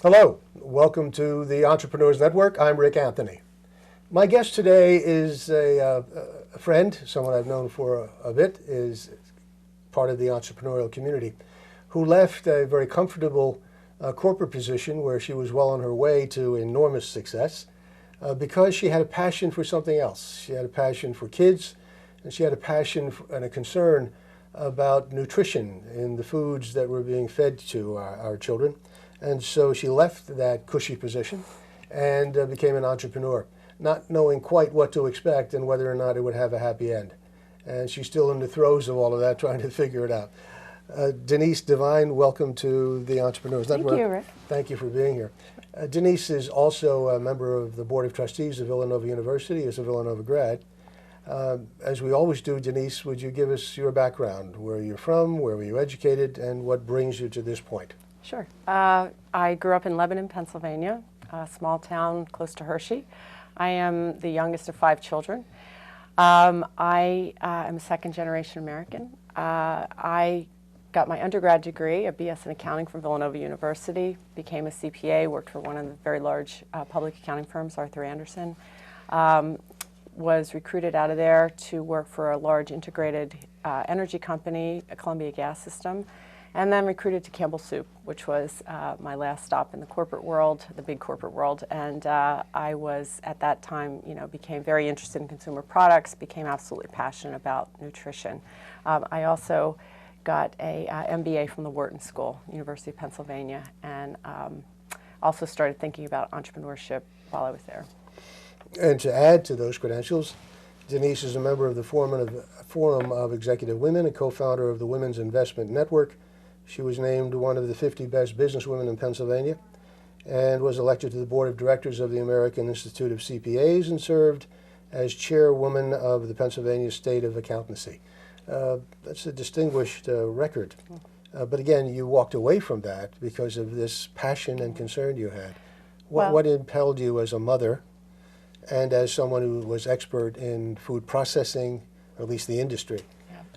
Hello, welcome to the Entrepreneurs Network. I'm Rick Anthony. My guest today is a friend, someone I've known for a bit, is part of the entrepreneurial community, who left a very comfortable corporate position where she was well on her way to enormous success because she had a passion for something else. She had a passion for kids, and she had a passion and a concern about nutrition in the foods that were being fed to our children. And so she left that cushy position and became an entrepreneur, not knowing quite what to expect and whether or not it would have a happy end. And she's still in the throes of all of that, trying to figure it out. Denise Devine, welcome to the Entrepreneurs Network. Thank you, Rick. Thank you for being here. Denise is also a member of the Board of Trustees of Villanova University, as a Villanova grad. As we always do, Denise, would you give us your background, where you're from, where were you educated, and what brings you to this point? Sure. I grew up in Lebanon, Pennsylvania, a small town close to Hershey. I am the youngest of 5 children. I am a second-generation American. I got my undergrad degree, a BS in accounting from Villanova University, became a CPA, worked for one of the very large public accounting firms, Arthur Andersen. Was recruited out of there to work for a large integrated energy company, a Columbia Gas System, and then recruited to Campbell Soup, which was my last stop in the corporate world, the big corporate world. And I was, at that time, became very interested in consumer products, became absolutely passionate about nutrition. I also got a MBA from the Wharton School, University of Pennsylvania, and also started thinking about entrepreneurship while I was there. And to add to those credentials, Denise is a member of the Forum of Executive Women and co-founder of the Women's Investment Network. She was named one of the 50 best businesswomen in Pennsylvania and was elected to the board of directors of the American Institute of CPAs and served as chairwoman of the Pennsylvania State of Accountancy. That's a distinguished record. But again, you walked away from that because of this passion and concern you had. What impelled you as a mother and as someone who was expert in food processing, or at least the industry,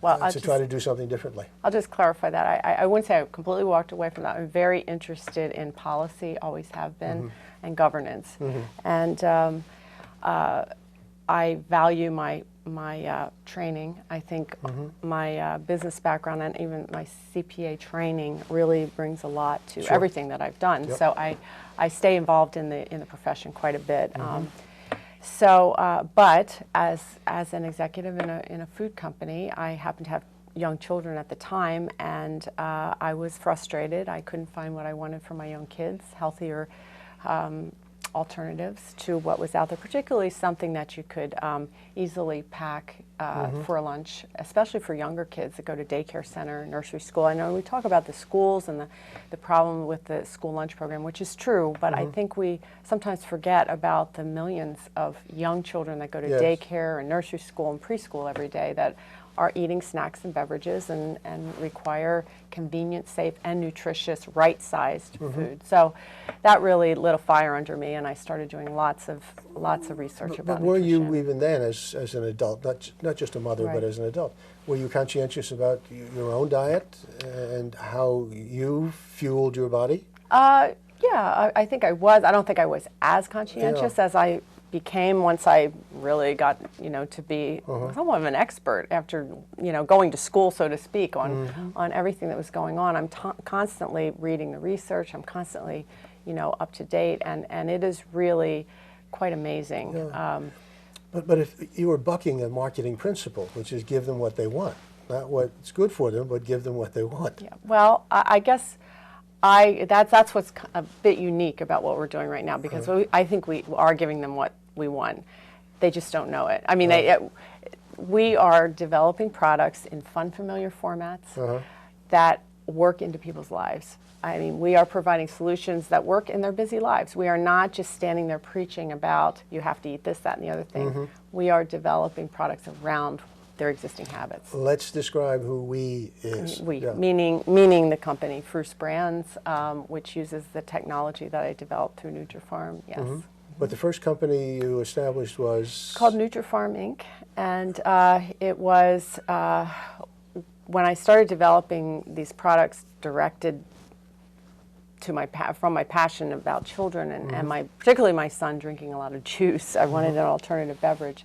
to try to do something differently? I'll just clarify that. I wouldn't say I completely walked away from that. I'm very interested in policy, always have been, and governance. And I value my training. I think my business background and even my CPA training really brings a lot to everything that I've done. So I stay involved in the profession quite a bit. But as an executive in a food company, I happened to have young children at the time, and I was frustrated. I couldn't find what I wanted for my young kids, healthier alternatives to what was out there, particularly something that you could easily pack for a lunch, especially for younger kids that go to daycare center, nursery school. I know we talk about the schools and the problem with the school lunch program, which is true, but I think we sometimes forget about the millions of young children that go to daycare and nursery school and preschool every day that are eating snacks and beverages and require convenient, safe, and nutritious, right-sized food. So that really lit a fire under me, and I started doing lots of research about nutrition. But were you even then, as an adult, not just a mother, but as an adult, were you conscientious about your own diet and how you fueled your body? Yeah, I think I was. I don't think I was as conscientious as I became once I really got, to be somewhat of an expert after, going to school, so to speak, on everything that was going on. I'm constantly reading the research. I'm constantly, up to date, and it is really quite amazing. Yeah. But if you were bucking a marketing principle, which is give them what they want, not what's good for them, but give them what they want. Yeah. Well, I guess that's what's a bit unique about what we're doing right now, because I think we are giving them what we want. They just don't know it. I mean, we are developing products in fun, familiar formats that work into people's lives. I mean, we are providing solutions that work in their busy lives. We are not just standing there preaching about you have to eat this, that, and the other thing. We are developing products around their existing habits. Let's describe who we is. We, meaning the company, Fruce Brands, which uses the technology that I developed through Nutrifarm, yes. But the first company you established was? Called Nutrifarm, Inc. And it was, when I started developing these products directed from my passion about children and particularly my son drinking a lot of juice. I wanted an alternative beverage.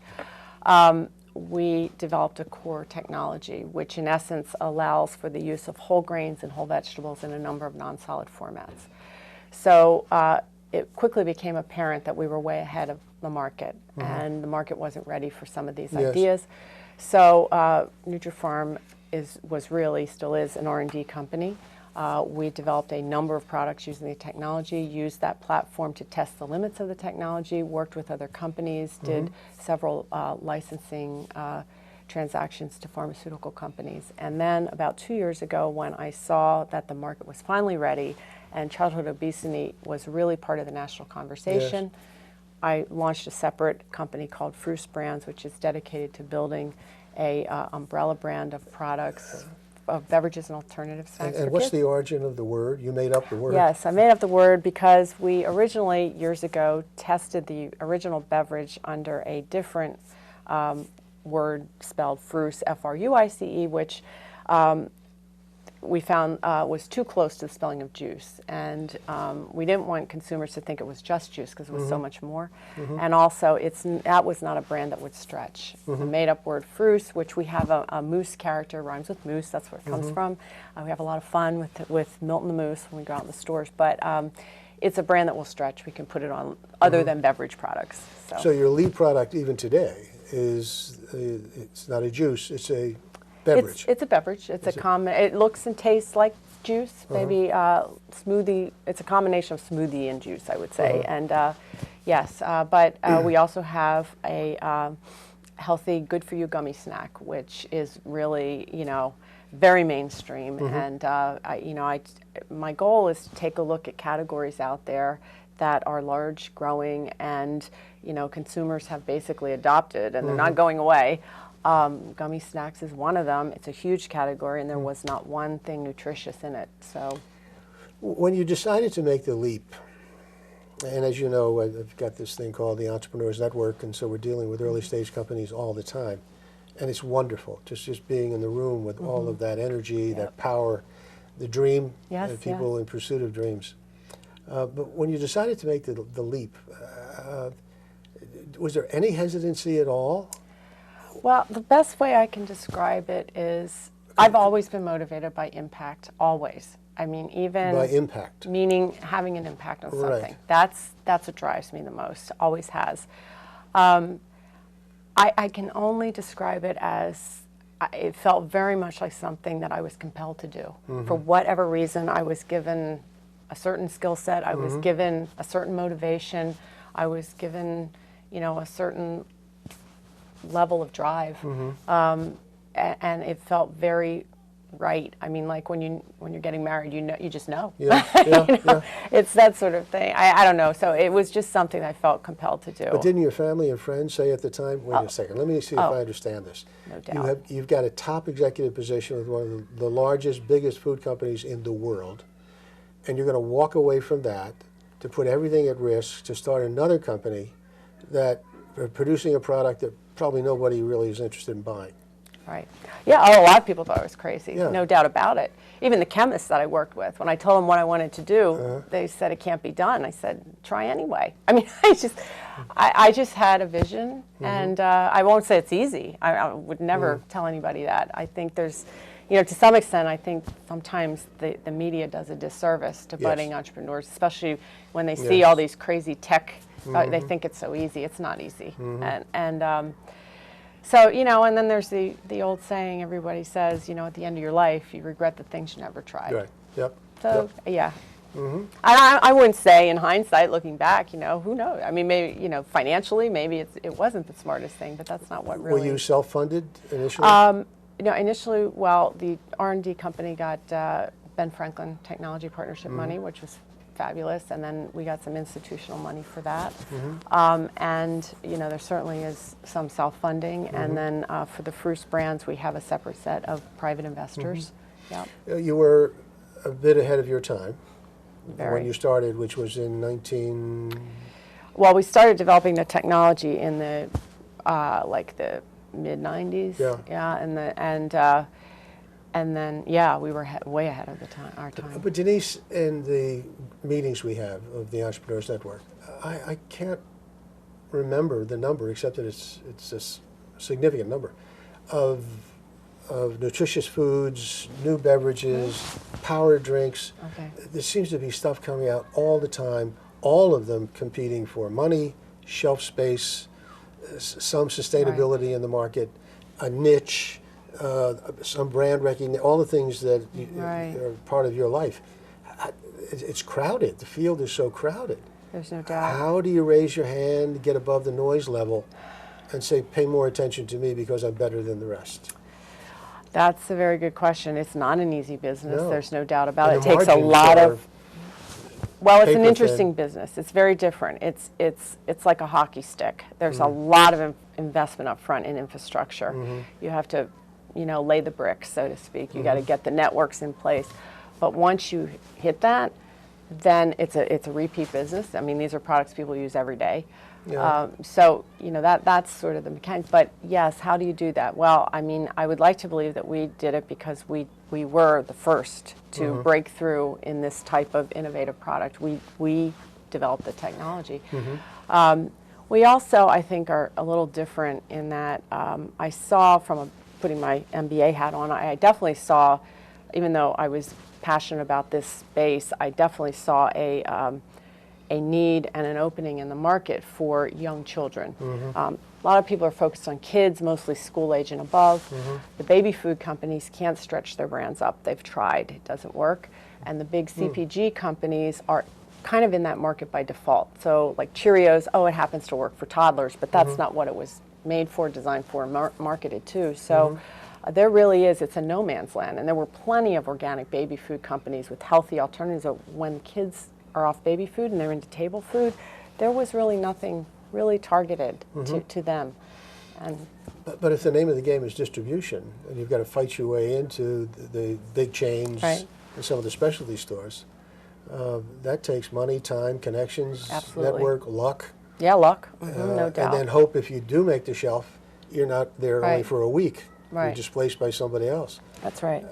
We developed a core technology, which in essence allows for the use of whole grains and whole vegetables in a number of non-solid formats. So it quickly became apparent that we were way ahead of the market, and the market wasn't ready for some of these ideas. So Nutrifarm still is an R&D company. We developed a number of products using the technology, used that platform to test the limits of the technology, worked with other companies, did several licensing transactions to pharmaceutical companies. And then about 2 years ago, when I saw that the market was finally ready and childhood obesity was really part of the national conversation, I launched a separate company called Fruce Brands, which is dedicated to building a umbrella brand of products, of beverages and alternative snacks for And what's kids. the origin of the word? You made up the word? Yes, I made up the word because we originally, years ago, tested the original beverage under a different word spelled Fruce, F-R-U-I-C-E, which we found was too close to the spelling of juice. And we didn't want consumers to think it was just juice because it was so much more. And also, that was not a brand that would stretch. The made-up word Fruce, which we have a moose character, rhymes with moose, that's where it comes from. We have a lot of fun with Milton the Moose when we go out in the stores. But it's a brand that will stretch. We can put it on other than beverage products. So your lead product even today is, it's not a juice, it's a beverage. It's a beverage. It looks and tastes like juice, maybe smoothie. It's a combination of smoothie and juice, I would say. And but we also have a healthy, good-for-you gummy snack, which is really, very mainstream. And my goal is to take a look at categories out there that are large, growing, and consumers have basically adopted, and they're not going away. Gummy snacks is one of them. It's a huge category, and there was not one thing nutritious in it. So, when you decided to make the leap, and as you know, I've got this thing called the Entrepreneurs Network, and so we're dealing with early stage companies all the time, and it's wonderful just being in the room with all of that energy, that power, the dream, people in pursuit of dreams. But when you decided to make the leap, was there any hesitancy at all? Well, the best way I can describe it is I've always been motivated by impact, always. I mean, even by impact, meaning having an impact on something. Right. That's what drives me the most. Always has. I can only describe it as it felt very much like something that I was compelled to do. For whatever reason, I was given a certain skill set. I was given a certain motivation. I was given, a certain level of drive, and it felt very right. I mean, like when you're getting married, you just know. It's that sort of thing. I don't know. So it was just something I felt compelled to do. But didn't your family and friends say at the time, wait a second, let me see if I understand this. No doubt. You've got a top executive position with one of the largest, biggest food companies in the world, and you're going to walk away from that to put everything at risk to start another company that producing a product that probably nobody really is interested in buying. Right. Yeah, a lot of people thought I was crazy, Yeah. no doubt about it. Even the chemists that I worked with, when I told them what I wanted to do, they said it can't be done. I said, try anyway. I mean, I just had a vision, and I won't say it's easy. I would never tell anybody that. I think there's, to some extent, I think sometimes the media does a disservice to budding entrepreneurs, especially when they see all these crazy tech. They think it's so easy. It's not easy. So, and then there's the old saying everybody says, at the end of your life, you regret the things you never tried. Right. Yep. So, yeah. I wouldn't say in hindsight, looking back, who knows? I mean, maybe, financially, maybe it wasn't the smartest thing, but that's not what really. Were you self-funded initially? Initially, well, the R&D company got Ben Franklin Technology Partnership money, which was fabulous, and then we got some institutional money for that. And there certainly is some self-funding, and then for the Fruce Brands, we have a separate set of private investors. You were a bit ahead of your time when you Very. started, which was in 19... Well, we started developing the technology in the the mid-90s. Yeah. And And then, yeah, we were way ahead of our time. But Denise, in the meetings we have of the Entrepreneurs Network, I can't remember the number, except that it's a significant number, of nutritious foods, new beverages, power drinks. Okay. There seems to be stuff coming out all the time, all of them competing for money, shelf space, some sustainability in the market, a niche, some brand recognition, all the things that are part of your life. It's crowded. The field is so crowded. There's no doubt. How do you raise your hand, get above the noise level, and say, pay more attention to me because I'm better than the rest? That's a very good question. It's not an easy business. No. There's no doubt about it. And It the takes a margins lot are of. Well, it's an paper interesting thin. business. It's very different. It's like a hockey stick. There's a lot of investment up front in infrastructure. You have to, lay the bricks, so to speak. You got to get the networks in place. But once you hit that, then it's a repeat business. I mean, these are products people use every day. Yeah. So that's sort of the mechanics. But yes, how do you do that? Well, I mean, I would like to believe that we did it because we were the first to break through in this type of innovative product. We developed the technology. We also, I think, are a little different in that I saw putting my MBA hat on, I definitely saw, even though I was passionate about this space, I definitely saw a need and an opening in the market for young children. A lot of people are focused on kids, mostly school age and above. The baby food companies can't stretch their brands up. They've tried, it doesn't work. And the big CPG companies are kind of in that market by default. So like Cheerios, it happens to work for toddlers, but that's not what it was made for, designed for, marketed to. So there really is, it's a no man's land. And there were plenty of organic baby food companies with healthy alternatives. When kids are off baby food and they're into table food, there was really nothing really targeted to them. And But if the name of the game is distribution, and you've got to fight your way into the big chains and some of the specialty stores, that takes money, time, connections, network, luck. Yeah, luck, no doubt. And then hope if you do make the shelf, you're not there only for a week. Right. You're displaced by somebody else. That's right.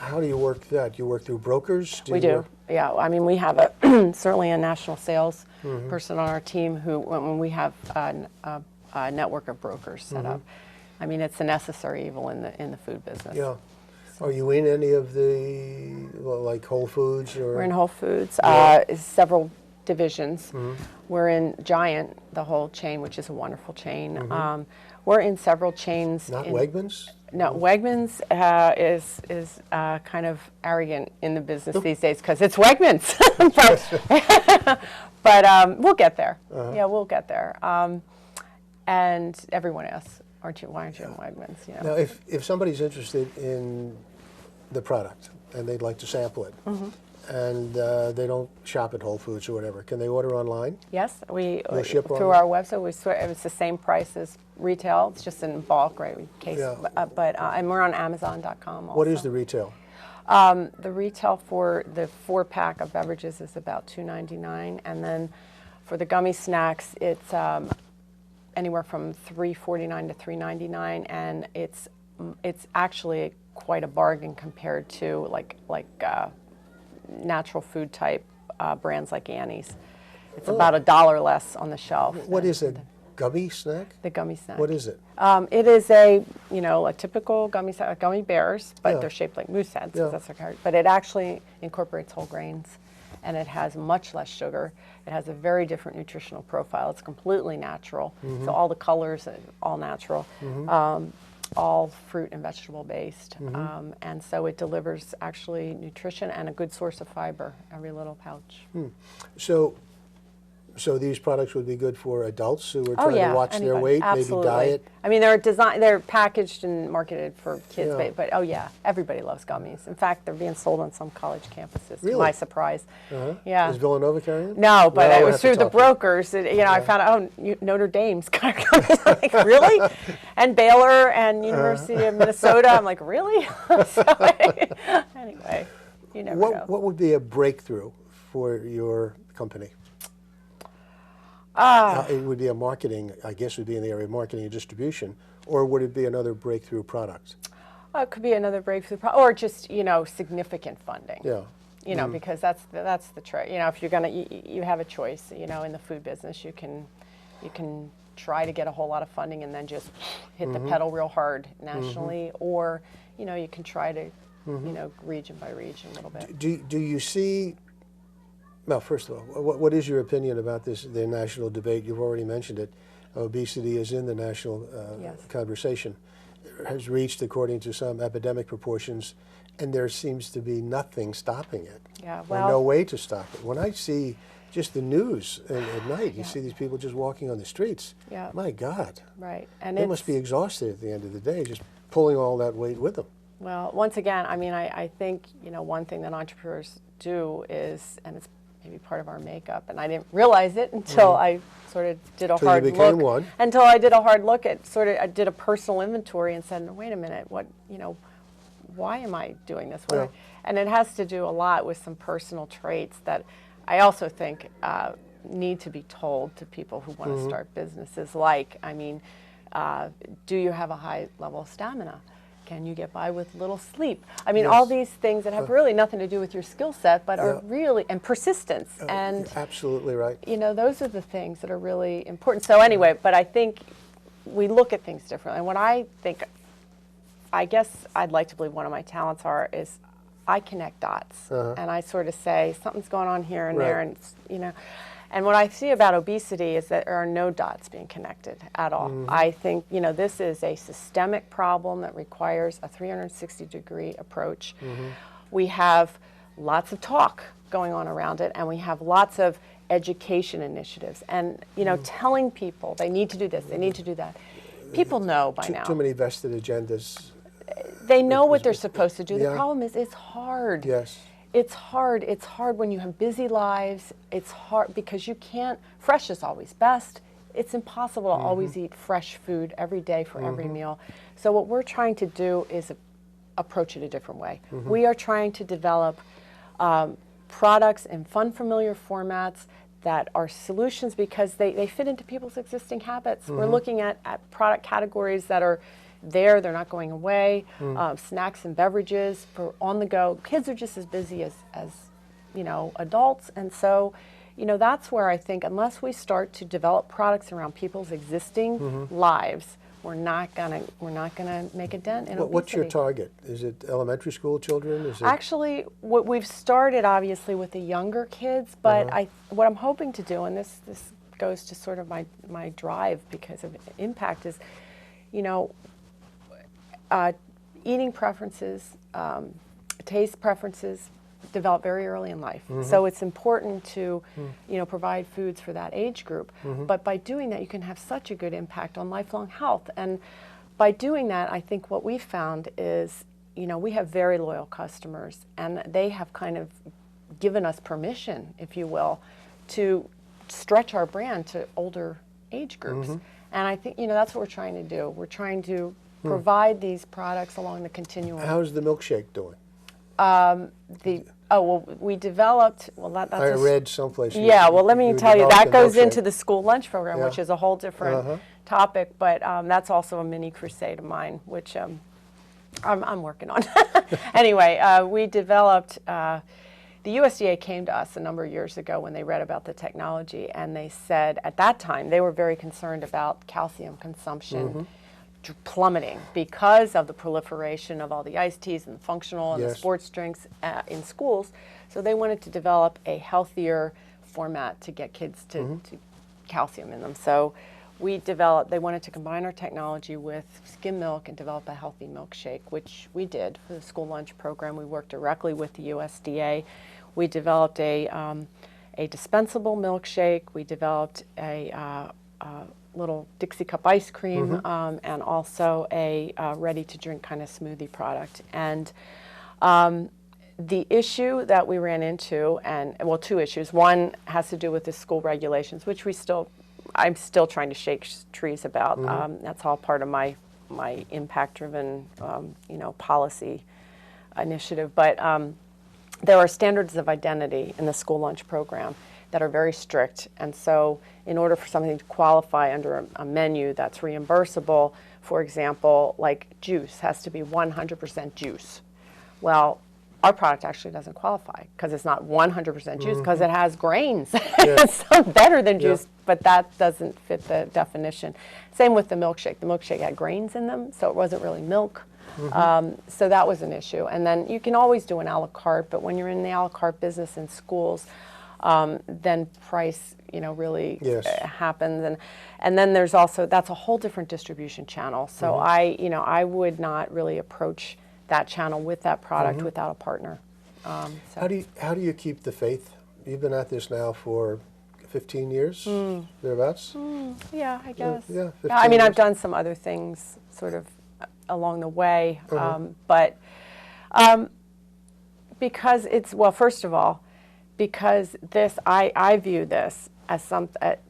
How do you work that? You work through brokers? We do. Yeah, I mean, we have certainly a national sales person on our team who, when we have a network of brokers set up. I mean, it's a necessary evil in the food business. Yeah. Are you in any of the, like Whole Foods? Or? We're in Whole Foods, several divisions. We're in Giant, the whole chain, which is a wonderful chain. We're in several chains. Not Wegmans? No, Wegmans is kind of arrogant in the business these days because it's Wegmans. but we'll get there. Yeah, we'll get there. And everyone asks, why aren't you in Wegmans? Now, if somebody's interested in the product and they'd like to sample it, and they don't shop at Whole Foods or whatever, can they order online? Yes, we ship through online? our website. It's the same price as retail. It's just in bulk, right? And we're on Amazon.com also. What is the retail? The retail for the 4-pack of beverages is about $2.99, and then for the gummy snacks, it's anywhere from $3.49 to $3.99, and it's actually quite a bargain compared to like natural food type brands like Annie's. It's about $1 less on the shelf. What is a gummy snack? The gummy snack. What is it? It is a typical gummy bears, but they're shaped like moose heads. Yeah. That's their but it actually incorporates whole grains, and it has much less sugar. It has a very different nutritional profile. It's completely natural. So all the colors are all natural. All fruit and vegetable based. And so it delivers actually nutrition and a good source of fiber, every little pouch. So these products would be good for adults who are trying to watch their anybody. weight, Absolutely. maybe diet? I mean, they're packaged and marketed for kids, Yeah. but everybody loves gummies. In fact, they're being sold on some college campuses, to Really? my surprise. Yeah. Is Villanova carrying it? No, but Well, it we'll was have to through the talk to you. brokers. I found out, Notre Dame's got gummies. I'm like, really? And Baylor and University of Minnesota. I'm like, really? So, anyway, you never know. What would be a breakthrough for your company? It would be a marketing, I guess would be in the area of marketing and distribution, or would it be another breakthrough product? It could be another breakthrough, or just significant funding. Yeah. Because that's the trick. If you're gonna, you have a choice. In the food business, you can try to get a whole lot of funding and then just hit the pedal real hard nationally, or you can try to region by region a little bit. Do you see? Well, first of all, what is your opinion about the national debate? You've already mentioned it. Obesity is in the national Yes. conversation. It has reached, according to some, epidemic proportions, and there seems to be nothing stopping it. Yeah, or no way to stop it. When I see just the news at night, you see these people just walking on the streets. Yeah. My God. Right. And They must be exhausted at the end of the day, just pulling all that weight with them. Well, once again, I think, one thing that entrepreneurs do is, and it's maybe part of our makeup, and I didn't realize it until I sort of did a hard look. Until I did a hard look at I did a personal inventory and said, wait a minute, why am I doing this? Yeah. And it has to do a lot with some personal traits that I also think need to be told to people who want to start businesses. Like, do you have a high level of stamina? Can you get by with little sleep? All these things that have really nothing to do with your skill set, but are really, and persistence. And You're absolutely right. those are the things that are really important. So anyway, but I think we look at things differently. And what I guess I'd like to believe one of my talents is I connect dots. And I sort of say, something's going on here and there, and And what I see about obesity is that there are no dots being connected at all. I think, this is a systemic problem that requires a 360-degree approach. We have lots of talk going on around it, and we have lots of education initiatives. And, telling people they need to do this, they need to do that. People know by now. Too many vested agendas. They know what they're supposed to do. The problem is it's hard. Yes. It's hard. It's hard when you have busy lives. It's hard because you can't, fresh is always best. It's impossible to always eat fresh food every day for every meal. So what we're trying to do is approach it a different way. We are trying to develop products in fun, familiar formats that are solutions because they fit into people's existing habits. We're looking at product categories that are there, they're not going away. Snacks and beverages for on the go. Kids are just as busy as adults, and so that's where I think unless we start to develop products around people's existing lives, we're not gonna make a dent in obesity. What's your target? Is it elementary school children? Is it... Actually, what we've started obviously with the younger kids, but what I'm hoping to do, and this goes to sort of my drive because of impact, is eating preferences, taste preferences develop very early in life. So it's important to, provide foods for that age group. But by doing that, you can have such a good impact on lifelong health. And by doing that, I think what we've found is, we have very loyal customers, and they have kind of given us permission, if you will, to stretch our brand to older age groups. And I think, that's what we're trying to do. We're trying to provide these products along the continuum. How's the milkshake doing? We developed, that's I read someplace. Yeah, let me tell you, that goes into the school lunch program, which is a whole different topic, but that's also a mini crusade of mine, which I'm working on. Anyway, we developed, the USDA came to us a number of years ago when they read about the technology, and they said at that time they were very concerned about calcium consumption plummeting because of the proliferation of all the iced teas and the functional and the sports drinks in schools. So they wanted to develop a healthier format to get kids to calcium in them. So they wanted to combine our technology with skim milk and develop a healthy milkshake, which we did for the school lunch program. We worked directly with the USDA. We developed a dispensable milkshake. We developed a little Dixie cup ice cream, and also a ready-to-drink kind of smoothie product. And the issue that we ran into, two issues. One has to do with the school regulations, which I'm still trying to shake trees about. That's all part of my impact-driven, policy initiative. But there are standards of identity in the school lunch program that are very strict, and so in order for something to qualify under a menu that's reimbursable For example, like juice has to be 100% juice. Well, our product actually doesn't qualify because it's not 100% juice because it has grains. It's so better than juice, but that doesn't fit the definition. Same with the milkshake. The milkshake had grains in them, so it wasn't really milk. So that was an issue. And then you can always do an a la carte, but when you're in the a la carte business in schools, then price, really happens. And then there's also, that's a whole different distribution channel. So I would not really approach that channel with that product without a partner. So. How do you keep the faith? You've been at this now for 15 years, thereabouts? Yeah, I guess. Yeah, 15 I mean, years. I've done some other things sort of along the way, but because it's, well, first of all, because this, I view this as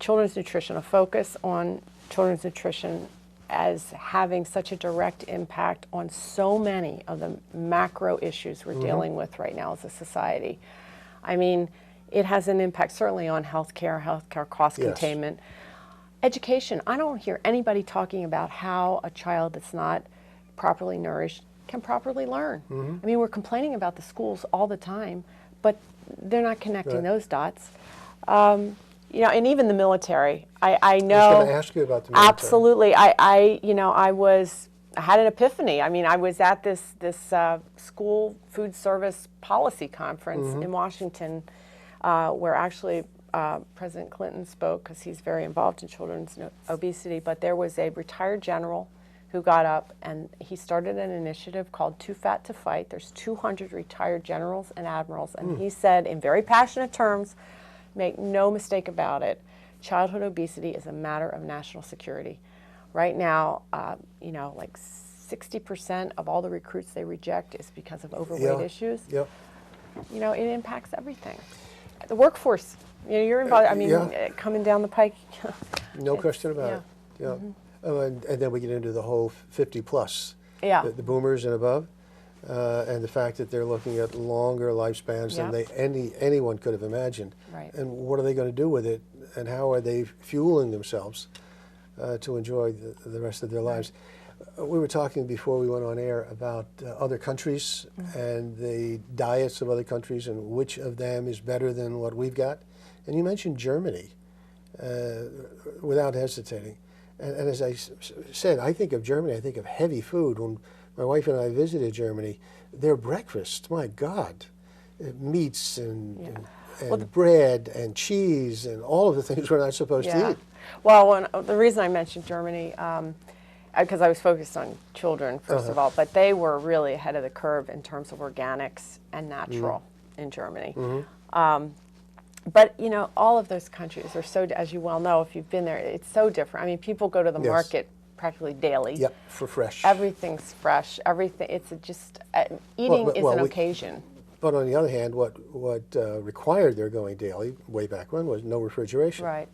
children's nutrition, a focus on children's nutrition as having such a direct impact on so many of the macro issues we're dealing with right now as a society. I mean, it has an impact certainly on healthcare cost containment. Education, I don't hear anybody talking about how a child that's not properly nourished can properly learn. I mean, we're complaining about the schools all the time, but they're not connecting those dots. And even the military, I know. I was going to ask you about the military. Absolutely. I had an epiphany. I mean, I was at this school food service policy conference in Washington, where actually President Clinton spoke because he's very involved in children's obesity. But there was a retired general who got up and he started an initiative called Too Fat to Fight. There's 200 retired generals and admirals, and he said in very passionate terms, make no mistake about it, childhood obesity is a matter of national security. Right now, like 60% of all the recruits they reject is because of overweight issues. It impacts everything. The workforce, you're involved, I mean, coming down the pike. No question about it. And then we get into the whole 50 plus, the boomers and above, and the fact that they're looking at longer lifespans than anyone could have imagined. Right. And what are they going to do with it, and how are they fueling themselves to enjoy the rest of their lives? We were talking before we went on air about other countries and the diets of other countries and which of them is better than what we've got. And you mentioned Germany without hesitating. And as I said, I think of Germany, I think of heavy food. When my wife and I visited Germany, their breakfast, my God, meats and bread and cheese and all of the things we're not supposed to eat. Well, the reason I mentioned Germany, because I was focused on children, first of all, but they were really ahead of the curve in terms of organics and natural in Germany. But, all of those countries are so, as you well know, if you've been there, it's so different. I mean, people go to the market practically daily. Yep, for fresh. Everything's fresh. Everything, it's just, eating is an occasion. But on the other hand, what required their going daily way back when was no refrigeration. Right,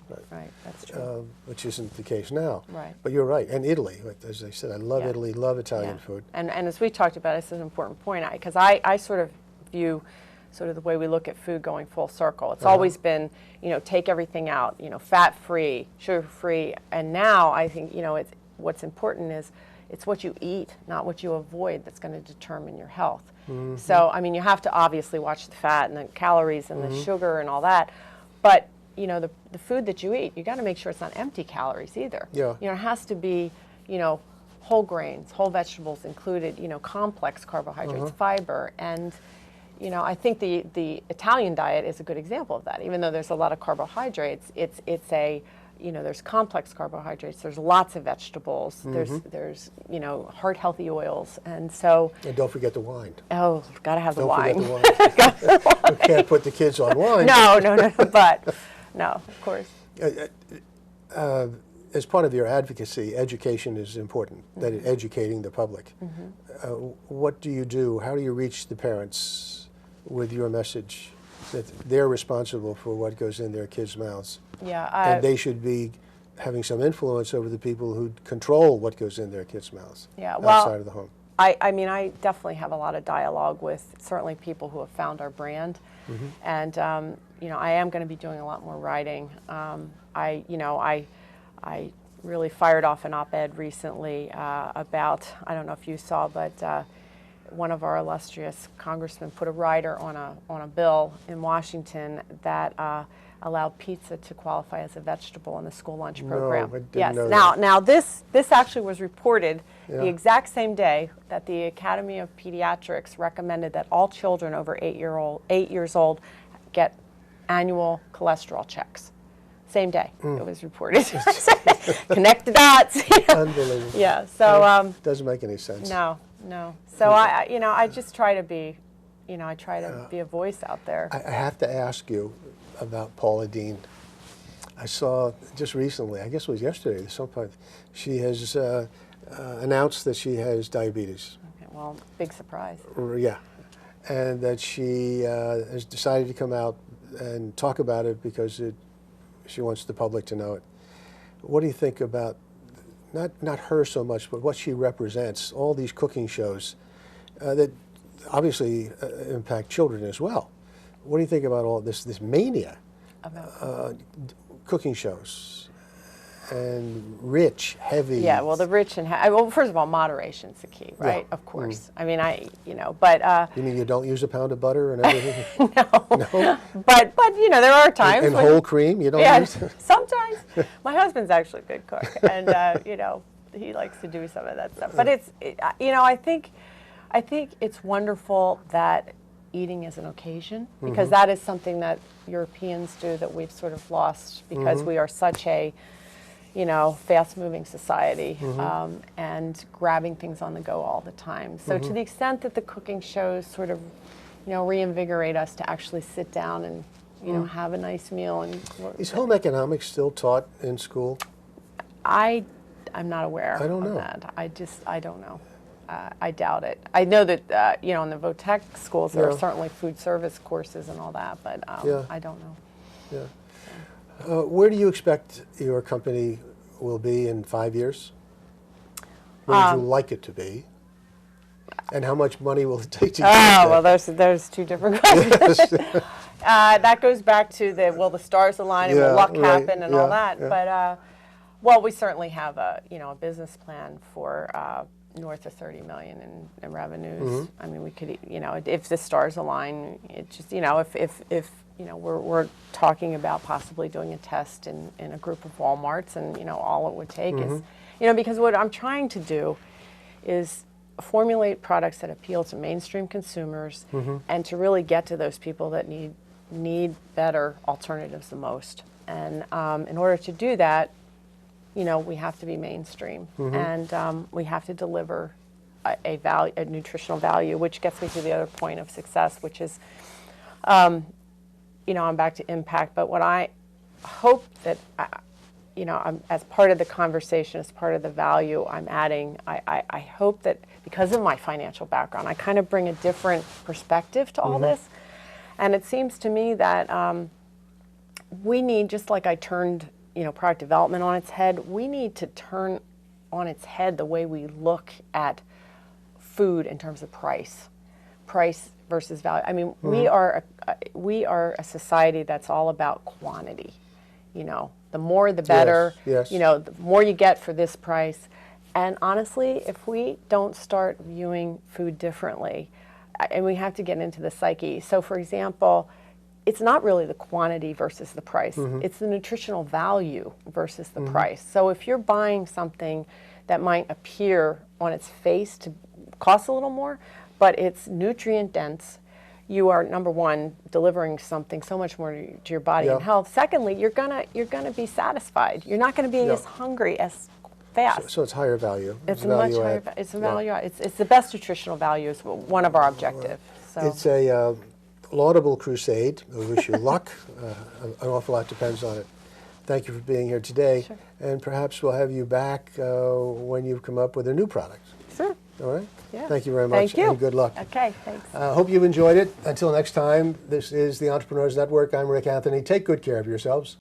that's true. Which isn't the case now. Right. But you're right. And Italy, as I said, I love Italy, love Italian food. And as we talked about, it's an important point, because I sort of view sort of the way we look at food going full circle. It's always been, take everything out, fat-free, sugar-free. And now I think, what's important is it's what you eat, not what you avoid, that's going to determine your health. So, I mean, you have to obviously watch the fat and the calories and the sugar and all that. But, the food that you eat, you got to make sure it's not empty calories either. It has to be, whole grains, whole vegetables included, complex carbohydrates, fiber. And, I think the Italian diet is a good example of that. Even though there's a lot of carbohydrates, it's a, there's complex carbohydrates, there's lots of vegetables, there's heart-healtly oils, and so... And don't forget the wine. Oh, gotta have the wine. Don't forget the wine. We can't put the kids on wine. No, but, no, of course. As part of your advocacy, education is important, that is educating the public. What do you do? How do you reach the parents with your message that they're responsible for what goes in their kids' mouths? And they should be having some influence over the people who control what goes in their kids' mouths outside of the home. I mean, I definitely have a lot of dialogue with certainly people who have found our brand. And, I am going to be doing a lot more writing. I really fired off an op-ed recently about, I don't know if you saw, but one of our illustrious congressmen put a rider on a bill in Washington that allowed pizza to qualify as a vegetable in the school lunch program. No, I didn't yes. know Now, that. now this actually was reported Yeah. the exact same day that the Academy of Pediatrics recommended that all children over 8 years old get annual cholesterol checks. Same day it was reported. Connect the dots. Unbelievable. Yeah. So Doesn't make any sense. no. So I just try to be, I try to be a voice out there. I have to ask you about Paula Dean. I saw just recently, I guess it was yesterday, at some point, she has announced that she has diabetes. Okay, well, big surprise. Yeah, and that she has decided to come out and talk about it because she wants the public to know it. What do you think about, not her so much, but what she represents, all these cooking shows that obviously impact children as well? What do you think about all this mania? About Cooking shows and rich, heavy. yeah, well, the rich and well, first of all, moderation's the key, right? Yeah. Of course. I mean, but You mean you don't use a pound of butter and everything? no. But there are times And when whole cream, you don't yeah, use? sometimes. My husband's actually a good cook, and he likes to do some of that stuff. But I think it's wonderful that eating is an occasion, because that is something that Europeans do that we've sort of lost because we are such a fast-moving society and grabbing things on the go all the time. So to the extent that the cooking shows sort of reinvigorate us to actually sit down and have a nice meal. And Is home economics still taught in school? I'm not aware I don't of know. that. I don't know. I doubt it. I know that in the VOTEC schools there are Yeah. certainly food service courses and all that, but Yeah. I don't know. Yeah. Where do you expect your company will be in 5 years? Where would you like it to be? And how much money will it take to get there? Oh, well, there's two different questions. That goes back to will the stars align and will Yeah, luck right. happen and all Yeah, that. yeah. But we certainly have a business plan for north of 30 million in revenues. I mean, we could if the stars align, it just if we're talking about possibly doing a test in a group of Walmarts, and all it would take is because what I'm trying to do is formulate products that appeal to mainstream consumers and to really get to those people that need better alternatives the most. And in order to do that, we have to be mainstream, and we have to deliver a nutritional value, which gets me to the other point of success, which is, I'm back to impact. But what I hope that, as part of the conversation, as part of the value I'm adding, I hope that because of my financial background, I kind of bring a different perspective to all this. And it seems to me that we need, just like I turned product development on its head, we need to turn on its head the way we look at food in terms of price versus value. I mean, we are a society that's all about quantity. The more the better. Yes. The more you get for this price. And honestly, if we don't start viewing food differently, and we have to get into the psyche. So, for example, it's not really the quantity versus the price. It's the nutritional value versus the price. So if you're buying something that might appear on its face to cost a little more, but it's nutrient dense, you are, number one, delivering something so much more to your body and health. Secondly, you're gonna be satisfied. You're not gonna be as hungry as fast. So it's higher value. It's a much higher. It's a value. It's the best nutritional value. Is one of our objectives. So. It's a laudable crusade. We wish you luck. An awful lot depends on it. Thank you for being here today. Sure. And perhaps we'll have you back when you've come up with a new product. Sure. All right? Yeah. Thank you very much. Thank you. And good luck. Okay, thanks. Hope you've enjoyed it. Until next time, this is the Entrepreneurs Network. I'm Rick Anthony. Take good care of yourselves.